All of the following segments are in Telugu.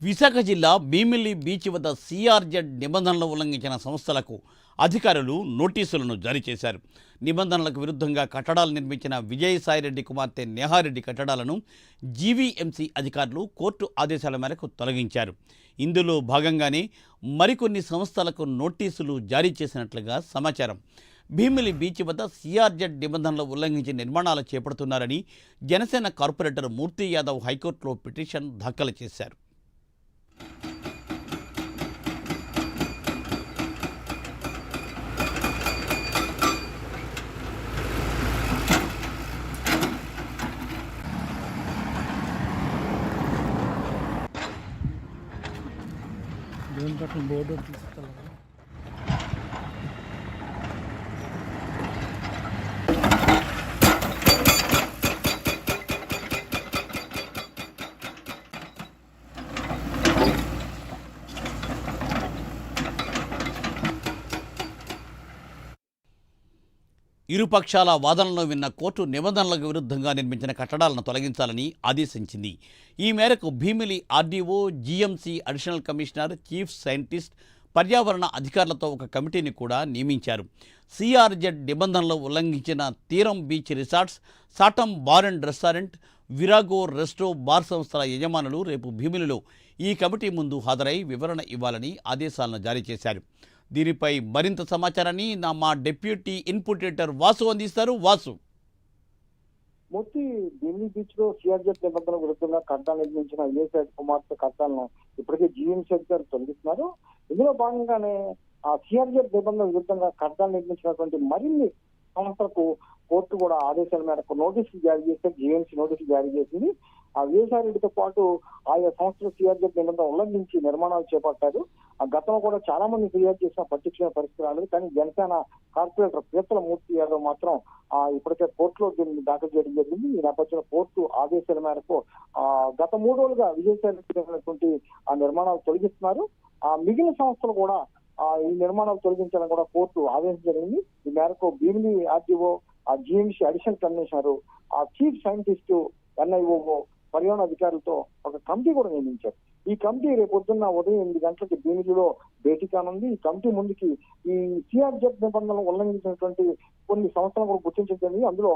విశాఖ జిల్లా భీమిలి బీచ్ వద్ద సిఆర్జెడ్ నిబంధనలు ఉల్లంఘించిన సంస్థలకు అధికారులు నోటీసులను జారీ చేశారు. నిబంధనలకు విరుద్ధంగా కట్టడాలు నిర్మించిన విజయసాయిరెడ్డి కుమార్తె నేహారెడ్డి కట్టడాలను జీవీఎంసీ అధికారులు కోర్టు ఆదేశాల మేరకు తొలగించారు. ఇందులో భాగంగానే మరికొన్ని సంస్థలకు నోటీసులు జారీ చేసినట్లుగా సమాచారం. భీమిలి బీచ్ వద్ద సిఆర్జెడ్ నిబంధనలు ఉల్లంఘించి నిర్మాణాలు చేపడుతున్నారని జనసేన కార్పొరేటర్ మూర్తి యాదవ్ హైకోర్టులో పిటిషన్ దాఖలు చేశారు. బోర్డు తీసుకెళ్ళాలి. ఇరుపక్షాల వాదనలను విన్న కోర్టు నిబంధనలకు విరుద్ధంగా నిర్మించిన కట్టడాలను తొలగించాలని ఆదేశించింది. ఈ మేరకు Bheemili RDO, GMC additional commissioner, chief scientist, పర్యావరణ అధికారులతో ఒక కమిటీని కూడా నియమించారు. సిఆర్జెడ్ నిబంధనలు ఉల్లంఘించిన Teeram beach resorts, Saatam bar and restaurant, Virago resto bar సంస్థల యజమానులు రేపు భీమిలిలో ఈ కమిటీ ముందు హాజరై వివరణ ఇవ్వాలని ఆదేశాలను జారీ చేశారు. దీనిపై మరింత సమాచారాన్ని మా డిప్యూటీ ఇన్పుట్ ఎడిటర్ వాసు అందిస్తారు. వాసు, మూర్తి, భీమిలి బీచ్ లో సిఆర్జెడ్ నిబంధనల విరుద్ధంగా కట్టడాలు నిర్మించిన విజయసాయి కుమార్తె కట్టడాలను ఇప్పటికే జీఎంసీ అధికారులు తొలగిస్తున్నారు. ఇందులో భాగంగానే ఆ సిఆర్జెడ్ నిబంధనల విరుద్ధంగా కట్టడాలు నిర్మించినటువంటి మరిన్ని సంస్థలకు కోర్టు కూడా ఆదేశాల మేరకు నోటీసులు జారీ చేస్తే జీఎంసీ నోటీసులు జారీ చేసింది. ఆ విజయసాయిరెడ్డితో పాటు ఆయా సంస్థలు సిఆర్జెడ్ నిబంధన ఉల్లంఘించి నిర్మాణాలు చేపట్టారు. ఆ గతంలో కూడా చాలా మంది ఫిర్యాదు చేసిన పట్టించుకునే పరిస్థితి రాలేదు. కానీ జనసేన కార్పొరేటర్ పీతల మూర్తి యాదవ్ మాత్రం ఇప్పటికే కోర్టులో దీన్ని దాఖలు చేయడం జరిగింది. ఈ నేపథ్యంలో కోర్టు ఆదేశాల మేరకు గత 3 రోజులుగా విజయసాయిరెడ్డి ఆ నిర్మాణాలు తొలగిస్తున్నారు. మిగిలిన సంస్థలు కూడా ఈ నిర్మాణాలు తొలగించాలని కూడా కోర్టు ఆదేశం జరిగింది. ఈ మేరకు Bheemili RDO, GMC additional commissioner, chief scientist, NIO, పర్యావరణ అధికారులతో ఒక కమిటీ కూడా నియమించారు. ఈ కమిటీ రేపు పొద్దున్న ఉదయం 8 గంటలకి భీమిలిలో భేటీ కానుంది. ఈ కమిటీ ముందుకి ఈ సిఆర్జెడ్ నిబంధనలు ఉల్లంఘించినటువంటి కొన్ని సంస్థలను కూడా గుర్తించడం. అందులో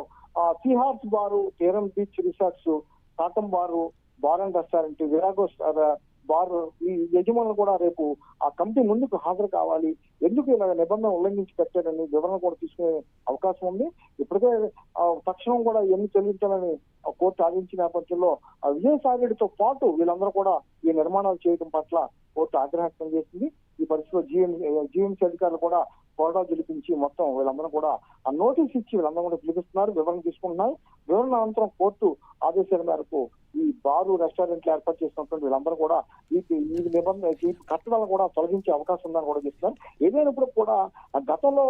Seahorse bar, Teeram beach resorts, Saatam bar, bar and restaurant, Virago bar ఈ యజమానులు కూడా రేపు ఆ కమిటీ ముందుకు హాజరు కావాలి. ఎందుకు ఇలా నిబంధన ఉల్లంఘించి పెట్టారని వివరణ కూడా తీసుకునే అవకాశం ఉంది. ఇప్పటికే తక్షణం కూడా ఎన్ని చెల్లించాలని కోర్టు ఆదేశించిన నేపథ్యంలో విజయసాయిరెడ్డితో పాటు వీళ్ళందరూ కూడా ఈ నిర్మాణాలు చేయడం పట్ల కోర్టు ఆగ్రహం వ్యక్తం చేసింది. ఈ పరిస్థితిలో జీఎంసీ అధికారులు కూడా కోరడా పిలిపించి మొత్తం వీళ్ళందరూ కూడా ఆ నోటీస్ ఇచ్చి వీళ్ళందరూ కూడా పిలిపిస్తున్నారు, వివరణ తీసుకుంటున్నారు. వివరణ అనంతరం కోర్టు ఆదేశాల మేరకు ఈ బారు, రెస్టారెంట్లు ఏర్పాటు చేసినటువంటి వీళ్ళందరూ కూడా ఈ నిబంధన ఈ కట్టడాలను కూడా తొలగించే అవకాశం ఉందని కూడా చెప్తున్నారు. ఏదైనప్పుడు కూడా గతంలో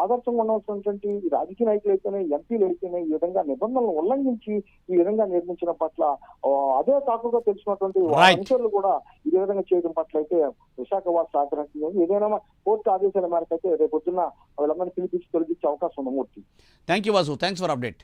ఆదర్శంగా ఉండవలసినటువంటి రాజకీయ నాయకులు అయితేనే, ఎంపీలు అయితేనే ఈ విధంగా నిబంధనలు ఉల్లంఘించి ఈ విధంగా నిర్మించిన పట్ల అదే తాకుగా తెలిసినటువంటి అనుచరులు కూడా ఈ విధంగా చేయడం పట్ల అయితే విశాఖ వార్త ఆగ్రహించింది. ఏదైనా కోర్టు ఆదేశాల మేరకు అయితే రేపు పొద్దున్న వీళ్ళందరినీ పిలిపించి తొలగించే అవకాశం ఉంది. Murthy, thank you Vasu, thanks for update.